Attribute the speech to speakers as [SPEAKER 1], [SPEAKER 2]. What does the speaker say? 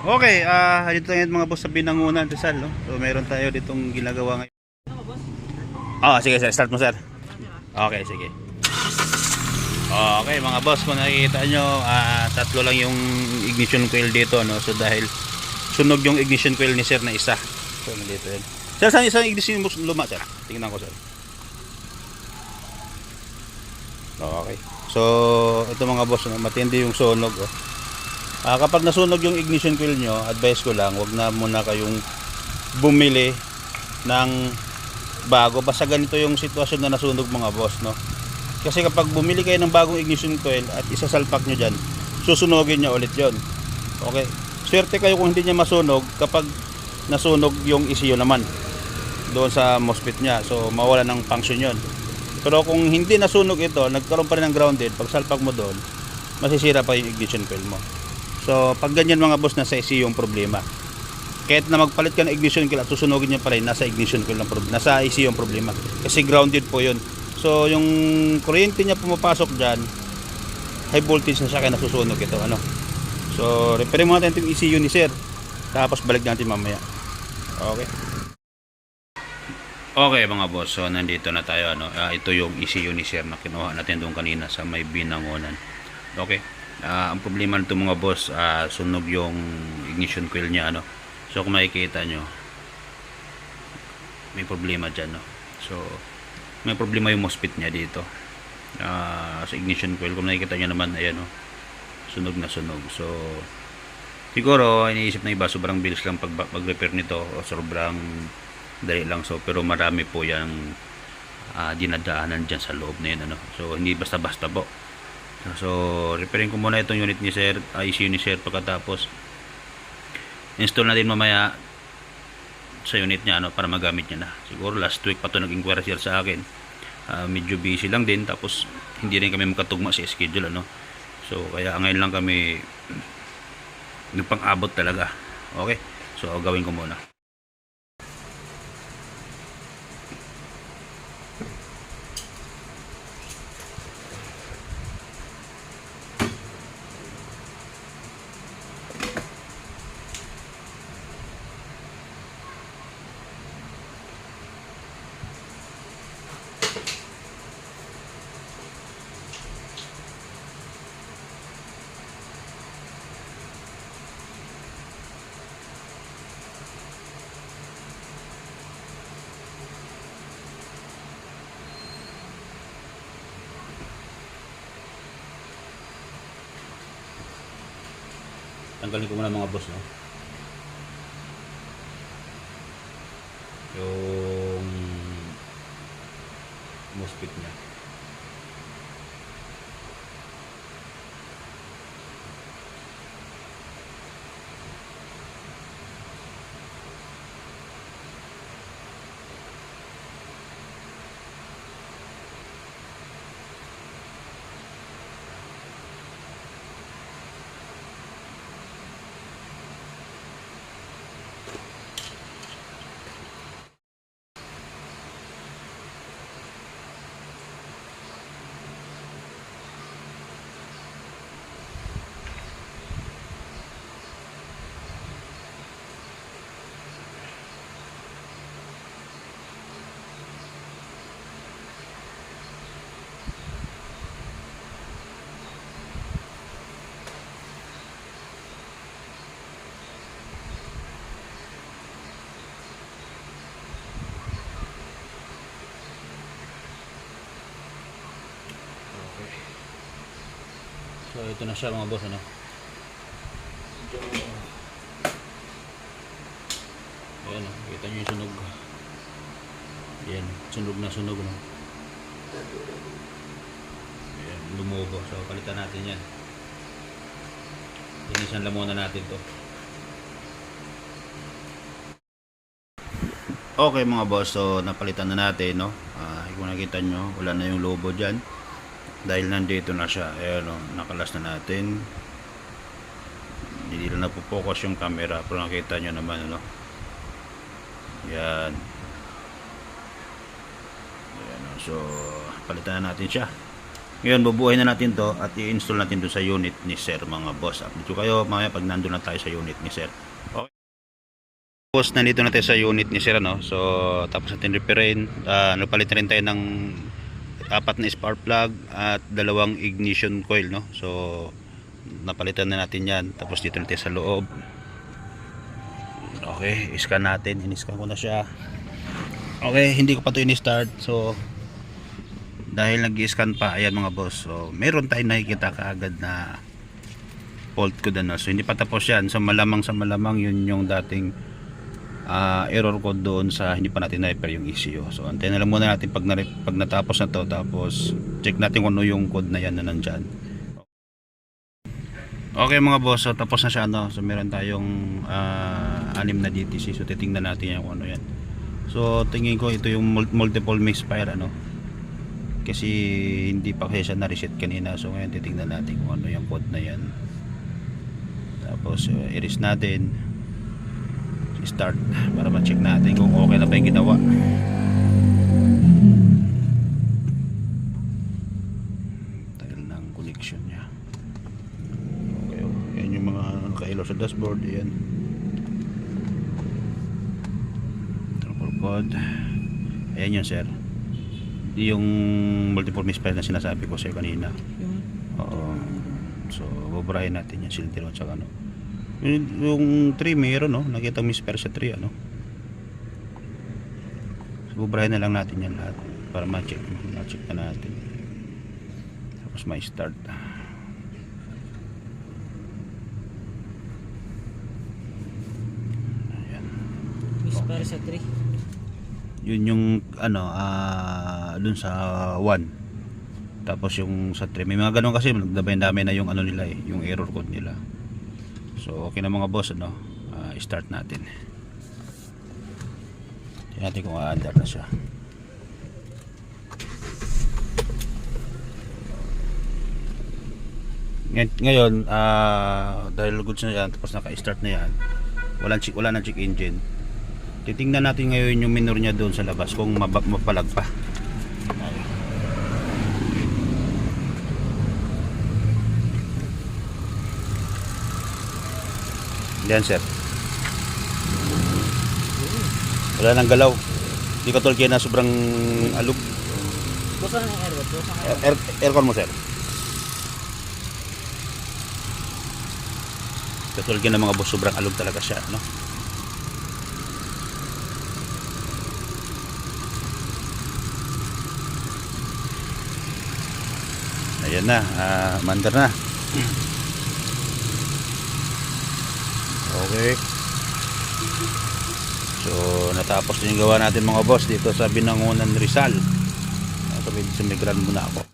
[SPEAKER 1] Okay, dito ngayon mga boss sa Binangonan, Rizal, no? So meron tayo ditong ginagawa ngayon. Sige sir, start mo sir. Okay, sige. Okay mga boss, kung nakikita nyo, tatlo lang yung ignition coil dito, no? So dahil sunog yung ignition coil ni sir na isa. So nandito yun. Sir, saan isang ignition luma sir? Tingnan ko sir. Okay. So ito mga boss, no? Matindi yung sunog, oh. Kapag nasunog yung ignition coil nyo, advice ko lang, wag na muna kayong bumili ng bago. Basta ganito yung sitwasyon na nasunog mga boss, no? Kasi kapag bumili kayo ng bagong ignition coil at isasalpak nyo dyan, susunogin nyo ulit yon. Okay? Swerte kayo kung hindi niya masunog kapag nasunog yung ECU naman doon sa MOSFET nya. So mawala ng function yon. Pero kung hindi nasunog ito, nagkaroon pa rin ng grounded, pag salpak mo doon, masisira pa yung ignition coil mo. So pag ganyan mga boss, nasa ECU yung problema. Kahit na magpalit ka ng ignition coil at susunogin niya pa rin, nasa ignition coil ng problema, nasa ECU yung problema. Kasi grounded po yun. So yung kuryente niya pumapasok dyan, high voltage na siya kaya nasusunog ito, ano. So repair muna natin yung ECU ni sir, tapos balik natin mamaya. Okay. Okay mga boss, so nandito na tayo, ano. Ito yung ECU ni sir na kinuha natin doon kanina sa may Binangonan. Okay. Ang problema nito mga boss, sunog yung ignition coil niya, ano. So kung makikita nyo, may problema dyan, no. So may problema yung MOSFET niya dito, sa ignition coil. Kung nakikita nyo naman, ayan, no, sunog na sunog. So siguro iniisip na iba sobrang bilis lang pag-repair nito, o sobrang dali lang. So pero marami po yung dinadaanan dyan sa loob na yun, ano. So hindi basta-basta po. So repairing ko muna itong unit ni sir, ECU ni sir. Pagkatapos install natin mamaya sa unit niya, ano, para magamit niya na. Siguro last week pa ito nag-inquire sir sa akin. Medyo busy lang din, tapos hindi rin kami makatugma sa schedule, ano. So kaya ngayon lang kami nagpang-abot talaga. Okay, so gawin ko muna. Tanggalin ko muna mga boss, no, yung MOSFET niya. So ito na siya mga boss, ano. Ayan, oh, kita nyo yung sunog. Ayan, sunog na sunog, no. Ayan, lumubo. So palitan natin yan. Linisan lang muna natin to. Okay mga boss, so napalitan na natin, no. Kung nakita nyo, wala na yung lobo dyan dahil nandito na siya. Ayan, no, nakalas na natin. Hindi lang napopokus yung camera, pero nakita nyo naman, ano. Yan. Ayan, no. So palitan na natin siya. Ngayon, bubuhayin na natin to at i-install natin doon sa unit ni Sir, mga boss. Update ko kayo mamaya pag nandun na tayo sa unit ni Sir. Okay. Boss, nandito na tayo sa unit ni Sir, ano? So, tapos natin repairin. Napalit na rin tayo ng 4 na spark plug at 2 ignition coil, no? So, napalitan na natin yan. Tapos dito na tayo sa loob. Okay, i-scan natin. In-scan ko na siya. Okay, hindi ko pa ito in-start. So, dahil nag-i-scan pa, ayan mga boss. So, meron tayong nakikita kaagad na fault code, ano? So, hindi pa tapos yan. So, malamang sa malamang yun yung dating error code doon sa hindi pa natin na-repair yung ECU. So, antayin na lang muna natin pag natapos na to. Tapos, check natin kung ano yung code na yan na nandyan. Okay mga boss, so tapos na siya, no? So meron tayong 6 na DTC. So titingnan natin yan kung ano yan. So tingin ko ito yung multiple misfire, ano? Kasi hindi pa kasi siya na-reset kanina. So ngayon titingnan natin kung ano yung code na yan. Tapos i-erase natin. Start para ma-check natin kung okay na ba yung ginawa. Tagal ng connection niya. Yung mga naka-ilaw sa dashboard, yan trouble code, ayan yun sir, yung multiple misfire na sinasabi ko sa'yo kanina. Oo. So buburahin natin yung cylinder at saka ano, yung 3 mayroon, no? Nakita misfire sa 3, ano? So buburahin na lang natin yan lahat para ma-check na natin, tapos ma-start.
[SPEAKER 2] Para sa 3.
[SPEAKER 1] Yun yung ano, dun sa 1. Tapos yung sa 3, may mga ganun kasi nagdamay-damay na yung ano nila eh, yung error code nila. So okay na mga boss, ano, start natin. Tingnan natin kung aandar na siya. Ngayon, dahil goods na yan, tapos naka-start na yan, wala nang check engine. Titingnan natin ngayon yung minor niya doon sa labas kung mapalag pa. Yan sir, wala nang galaw. Hindi ka tulad kaya na sobrang alog.
[SPEAKER 2] Bukan ng aircon.
[SPEAKER 1] Aircon mo sir. Katulad kaya ng mga boss, sobrang alog talaga siya, no? Ayan na, mandar na. Okay. So natapos din yung gawa natin mga boss dito sa Binangonan, Rizal. Sabi sa Migran muna ako.